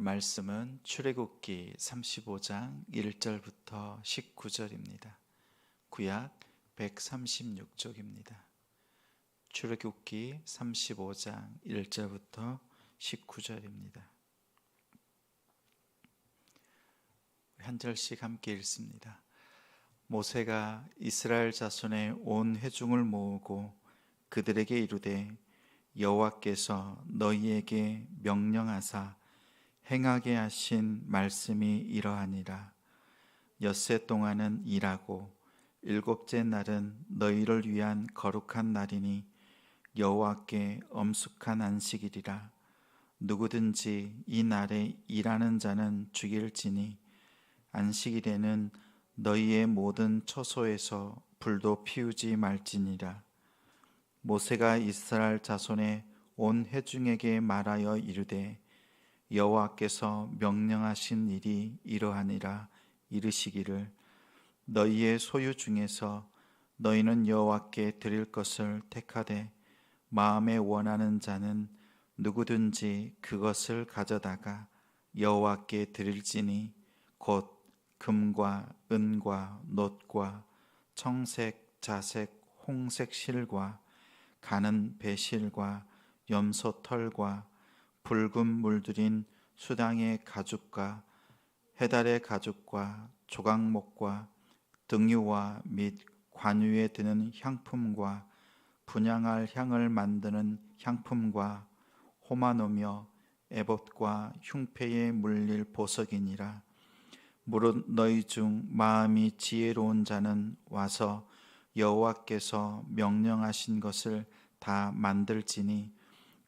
말씀은 출애굽기 35장 1절부터 19절입니다. 구약 136쪽입니다. 출애굽기 35장 1절부터 19절입니다. 한 절씩 함께 읽습니다. 모세가 이스라엘 자손의 온 회중을 모으고 그들에게 이르되 여호와께서 너희에게 명령하사 행하게 하신 말씀이 이러하니라. 엿새 동안은 일하고 일곱째 날은 너희를 위한 거룩한 날이니 여호와께 엄숙한 안식일이라. 누구든지 이 날에 일하는 자는 죽일지니 안식일에는 너희의 모든 처소에서 불도 피우지 말지니라. 모세가 이스라엘 자손의 온 회중에게 말하여 이르되 여호와께서 명령하신 일이 이러하니라. 이르시기를 너희의 소유 중에서 너희는 여호와께 드릴 것을 택하되 마음에 원하는 자는 누구든지 그것을 가져다가 여호와께 드릴지니 곧 금과 은과 놋과 청색, 자색, 홍색 실과 가는 배실과 염소 털과 붉은 물들인 수당의 가죽과 해달의 가죽과 조각목과 등유와 및 관유에 드는 향품과 분향할 향을 만드는 향품과 호마노며 에봇과 흉패에 물릴 보석이니라. 무릇 너희 중 마음이 지혜로운 자는 와서 여호와께서 명령하신 것을 다 만들지니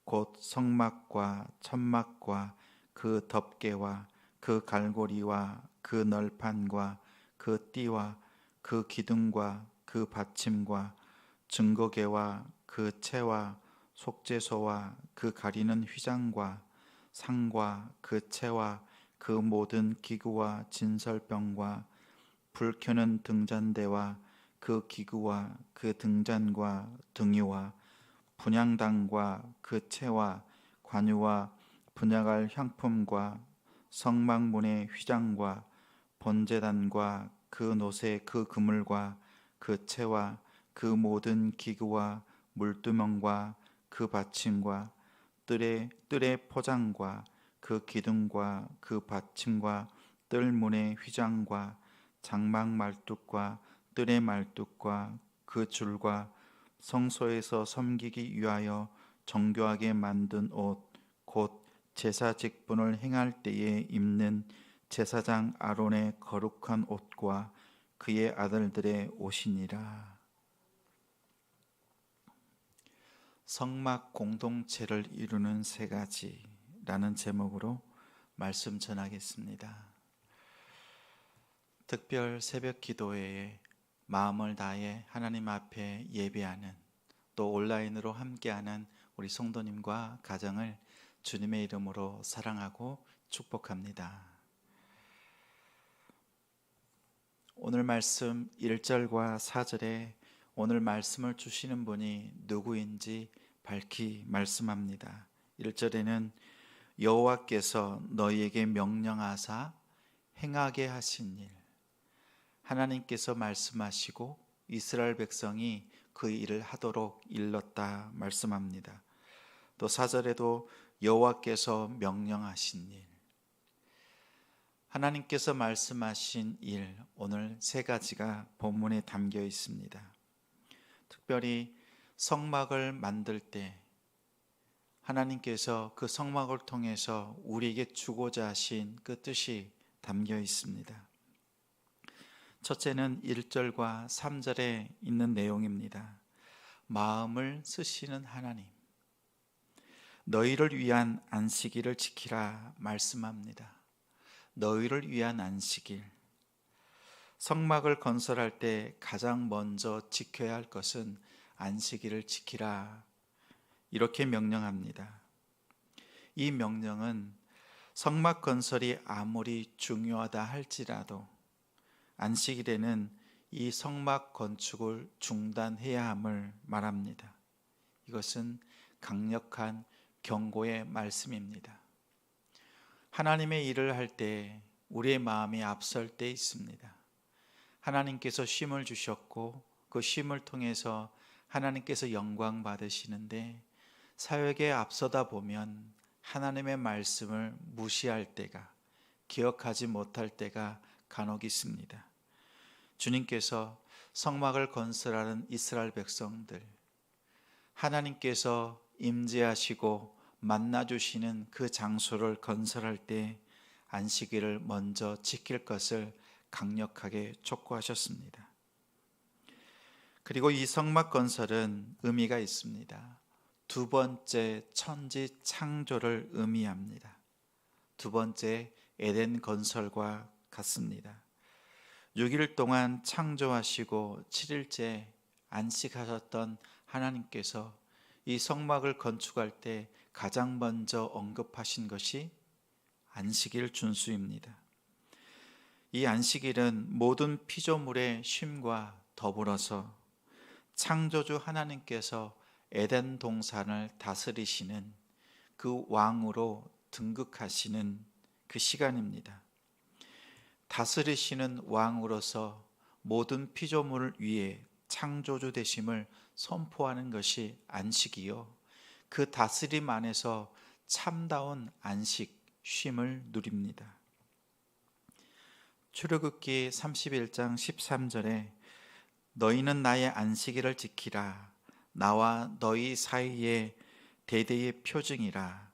곧 성막과 천막과 그 덮개와 그 갈고리와 그 널판과 그 띠와 그 기둥과 그 받침과 증거계와 그 채와 속죄소와 그 가리는 휘장과 상과 그 채와 그 모든 기구와 진설병과 불 켜는 등잔대와 그 기구와 그 등잔과 등유와 분향당과 그 채와 관유와 분향할 향품과 성막문의 휘장과 번제단과 그 놋의 그 그물과 그 채와 그 모든 기구와 물두멍과 그 받침과 뜰의 포장과 그 기둥과 그 받침과 뜰문의 휘장과 장막 말뚝과 뜰의 말뚝과 그 줄과 성소에서 섬기기 위하여 정교하게 만든 옷, 곧 제사 직분을 행할 때에 입는 제사장 아론의 거룩한 옷과 그의 아들들의 옷이니라. 성막 공동체를 이루는 세 가지라는 제목으로 말씀 전하겠습니다. 특별 새벽 기도회에 마음을 다해 하나님 앞에 예배하는, 또 온라인으로 함께하는 우리 성도님과 가정을 주님의 이름으로 사랑하고 축복합니다. 오늘 말씀 1절과 4절에 오늘 말씀을 주시는 분이 누구인지 밝히 말씀합니다. 1절에는 여호와께서 너희에게 명령하사 행하게 하신 일, 하나님께서 말씀하시고 이스라엘 백성이 그 일을 하도록 일렀다 말씀합니다. 또 4절에도 여호와께서 명령하신 일, 하나님께서 말씀하신 일, 오늘 세 가지가 본문에 담겨 있습니다. 특별히 성막을 만들 때 하나님께서 그 성막을 통해서 우리에게 주고자 하신 그 뜻이 담겨 있습니다. 첫째는 1절과 3절에 있는 내용입니다. 마음을 쓰시는 하나님, 너희를 위한 안식일을 지키라 말씀합니다. 너희를 위한 안식일, 성막을 건설할 때 가장 먼저 지켜야 할 것은 안식일을 지키라, 이렇게 명령합니다. 이 명령은 성막 건설이 아무리 중요하다 할지라도 안식일에는 이 성막 건축을 중단해야 함을 말합니다. 이것은 강력한 경고의 말씀입니다. 하나님의 일을 할 때 우리의 마음이 앞설 때 있습니다. 하나님께서 쉼을 주셨고 그 쉼을 통해서 하나님께서 영광 받으시는데 사역에 앞서다 보면 하나님의 말씀을 무시할 때가, 기억하지 못할 때가 간혹 있습니다. 주님께서 성막을 건설하는 이스라엘 백성들, 하나님께서 임재하시고 만나주시는 그 장소를 건설할 때 안식일을 먼저 지킬 것을 강력하게 촉구하셨습니다. 그리고 이 성막 건설은 의미가 있습니다. 두 번째 천지 창조를 의미합니다. 두 번째 에덴 건설과 같습니다. 6일 동안 창조하시고 7일째 안식하셨던 하나님께서 이 성막을 건축할 때 가장 먼저 언급하신 것이 안식일 준수입니다. 이 안식일은 모든 피조물의 쉼과 더불어서 창조주 하나님께서 에덴 동산을 다스리시는 그 왕으로 등극하시는 그 시간입니다. 다스리시는 왕으로서 모든 피조물을 위해 창조주 되심을 선포하는 것이 안식이요, 그 다스림 안에서 참다운 안식, 쉼을 누립니다. 출애굽기 31장 13절에 너희는 나의 안식일을 지키라. 나와 너희 사이에 대대의 표징이라.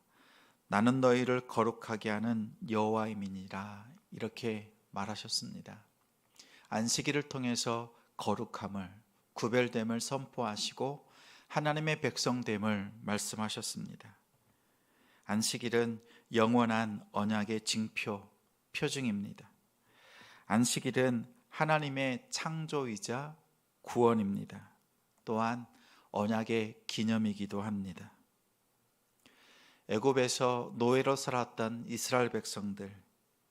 나는 너희를 거룩하게 하는 여호와임이니라. 이렇게 말하셨습니다. 안식일을 통해서 거룩함을, 구별됨을 선포하시고 하나님의 백성됨을 말씀하셨습니다. 안식일은 영원한 언약의 징표, 표징입니다. 안식일은 하나님의 창조이자 구원입니다. 또한 언약의 기념이기도 합니다. 애굽에서 노예로 살았던 이스라엘 백성들,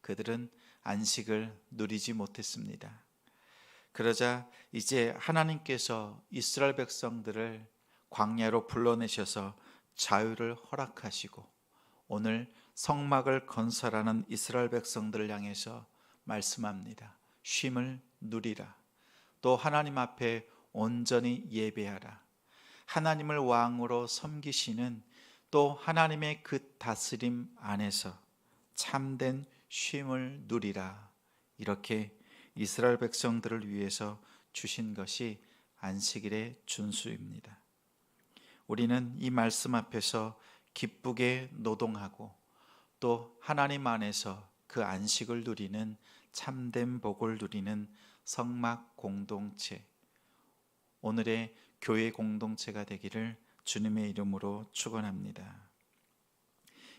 그들은 안식을 누리지 못했습니다. 그러자 이제 하나님께서 이스라엘 백성들을 광야로 불러내셔서 자유를 허락하시고 오늘 성막을 건설하는 이스라엘 백성들을 향해서 말씀합니다. 쉼을 누리라. 또 하나님 앞에 온전히 예배하라. 하나님을 왕으로 섬기시는 또 하나님의 그 다스림 안에서 참된 쉼을 누리라. 이렇게 이스라엘 백성들을 위해서 주신 것이 안식일의 준수입니다. 우리는 이 말씀 앞에서 기쁘게 노동하고 또 하나님 안에서 그 안식을 누리는 참된 복을 누리는 성막 공동체, 오늘의 교회 공동체가 되기를 주님의 이름으로 축원합니다.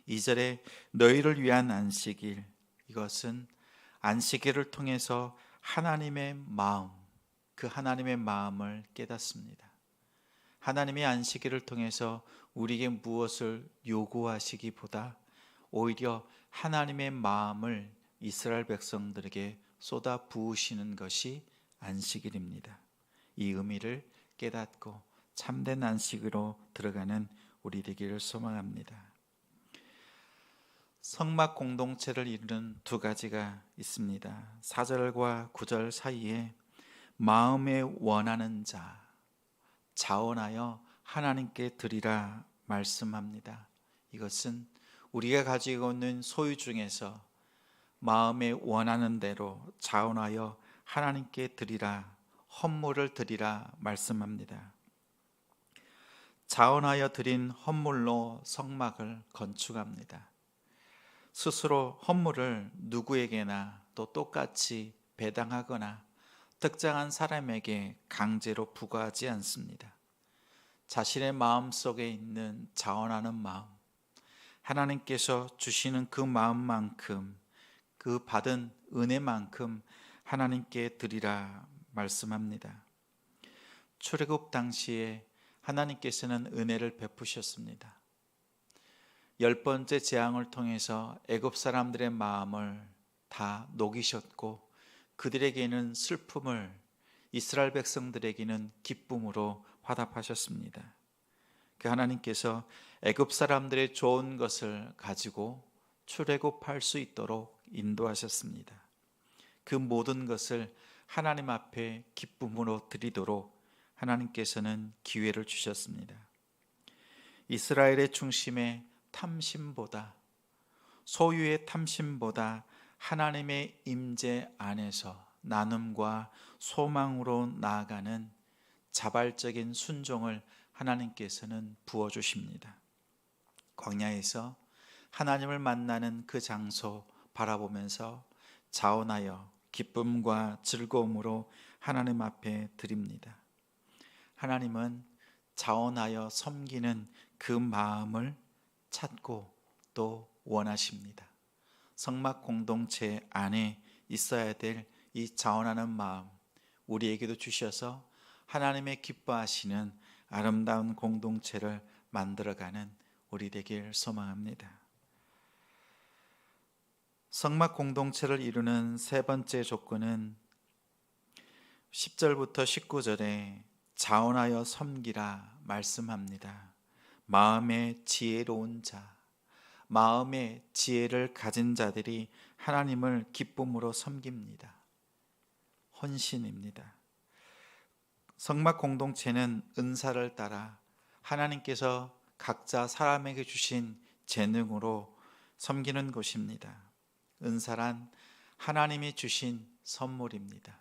2절에 너희를 위한 안식일, 이것은 안식일을 통해서 하나님의 마음, 그 하나님의 마음을 깨닫습니다. 하나님의 안식일을 통해서 우리에게 무엇을 요구하시기보다 오히려 하나님의 마음을 이스라엘 백성들에게 쏟아 부으시는 것이 안식일입니다. 이 의미를 깨닫고 참된 안식으로 들어가는 우리 되기를 소망합니다. 성막 공동체를 이루는 두 가지가 있습니다. 4절과 9절 사이에 마음에 원하는 자, 자원하여 하나님께 드리라 말씀합니다. 이것은 우리가 가지고 있는 소유 중에서 마음에 원하는 대로 자원하여 하나님께 드리라, 헌물을 드리라 말씀합니다. 자원하여 드린 헌물로 성막을 건축합니다. 스스로 헌물을 누구에게나 또 똑같이 배당하거나 특정한 사람에게 강제로 부과하지 않습니다. 자신의 마음 속에 있는 자원하는 마음, 하나님께서 주시는 그 마음만큼, 그 받은 은혜만큼 하나님께 드리라 말씀합니다. 출애굽 당시에 하나님께서는 은혜를 베푸셨습니다. 10번째 재앙을 통해서 애굽 사람들의 마음을 다 녹이셨고 그들에게는 슬픔을, 이스라엘 백성들에게는 기쁨으로 화답하셨습니다. 그 하나님께서 애굽 사람들의 좋은 것을 가지고 출애굽할 수 있도록 인도하셨습니다. 그 모든 것을 하나님 앞에 기쁨으로 드리도록 하나님께서는 기회를 주셨습니다. 이스라엘의 중심에 탐심보다, 소유의 탐심보다 하나님의 임재 안에서 나눔과 소망으로 나아가는 자발적인 순종을 하나님께서는 부어주십니다. 광야에서 하나님을 만나는 그 장소 바라보면서 자원하여 기쁨과 즐거움으로 하나님 앞에 드립니다. 하나님은 자원하여 섬기는 그 마음을 찾고 또 원하십니다. 성막 공동체 안에 있어야 될 이 자원하는 마음, 우리에게도 주셔서 하나님의 기뻐하시는 아름다운 공동체를 만들어가는 우리 되길 소망합니다. 성막 공동체를 이루는 세 번째 조건은 10절부터 19절에 자원하여 섬기라 말씀합니다. 마음의 지혜로운 자, 마음의 지혜를 가진 자들이 하나님을 기쁨으로 섬깁니다. 헌신입니다. 성막 공동체는 은사를 따라 하나님께서 각자 사람에게 주신 재능으로 섬기는 곳입니다. 은사란 하나님이 주신 선물입니다.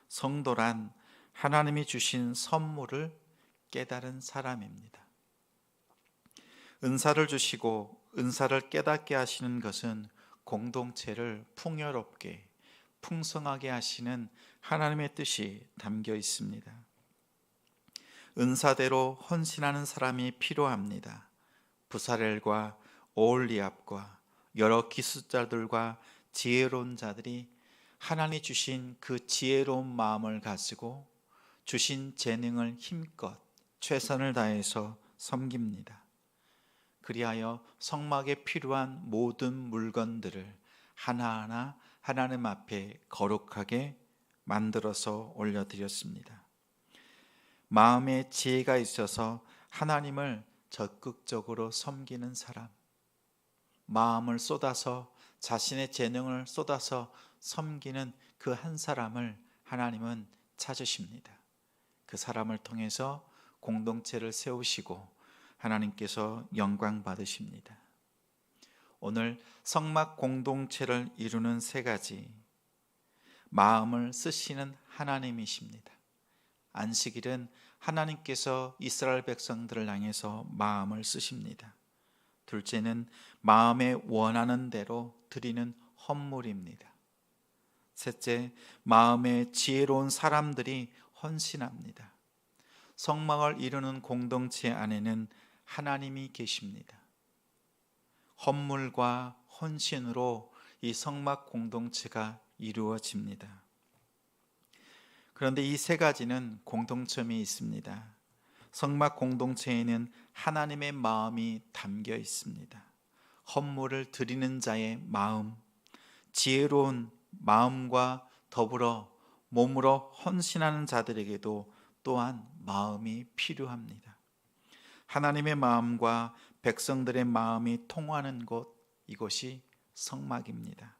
성도란 하나님이 주신 선물을 깨달은 사람입니다. 은사를 주시고 은사를 깨닫게 하시는 것은 공동체를 풍요롭게 풍성하게 하시는 하나님의 뜻이 담겨 있습니다. 은사대로 헌신하는 사람이 필요합니다. 부사렐과 오홀리압과 여러 기술자들과 지혜로운 자들이 하나님이 주신 그 지혜로운 마음을 가지고 주신 재능을 힘껏 최선을 다해서 섬깁니다. 그리하여 성막에 필요한 모든 물건들을 하나하나 하나님 앞에 거룩하게 만들어서 올려드렸습니다. 마음에 지혜가 있어서 하나님을 적극적으로 섬기는 사람, 마음을 쏟아서 자신의 재능을 쏟아서 섬기는 그 한 사람을 하나님은 찾으십니다. 그 사람을 통해서 공동체를 세우시고 하나님께서 영광 받으십니다. 오늘 성막 공동체를 이루는 세 가지, 마음을 쓰시는 하나님이십니다. 안식일은 하나님께서 이스라엘 백성들을 향해서 마음을 쓰십니다. 둘째는 마음에 원하는 대로 드리는 헌물입니다. 셋째, 마음에 지혜로운 사람들이 헌신합니다. 성막을 이루는 공동체 안에는 하나님이 계십니다. 헌물과 헌신으로 이 성막 공동체가 이루어집니다. 그런데 이 세 가지는 공통점이 있습니다. 성막 공동체에는 하나님의 마음이 담겨 있습니다. 헌물을 드리는 자의 마음, 지혜로운 마음과 더불어 몸으로 헌신하는 자들에게도 또한 마음이 필요합니다. 하나님의 마음과 백성들의 마음이 통하는 곳, 이곳이 성막입니다.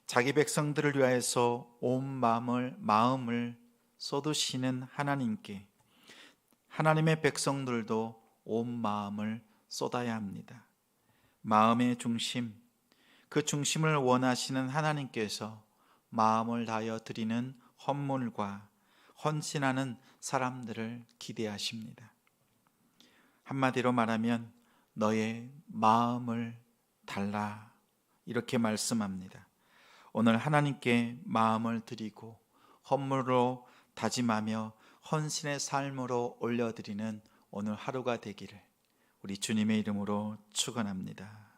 자기 백성들을 위하여서 온 마음을 쏟으시는 하나님께 하나님의 백성들도 온 마음을 쏟아야 합니다. 마음의 중심, 그 중심을 원하시는 하나님께서 마음을 다하여 드리는 헌물과 헌신하는 사람들을 기대하십니다. 한마디로 말하면 너의 마음을 달라, 이렇게 말씀합니다. 오늘 하나님께 마음을 드리고 헌물로 다짐하며 헌신의 삶으로 올려드리는 오늘 하루가 되기를 우리 주님의 이름으로 축원합니다.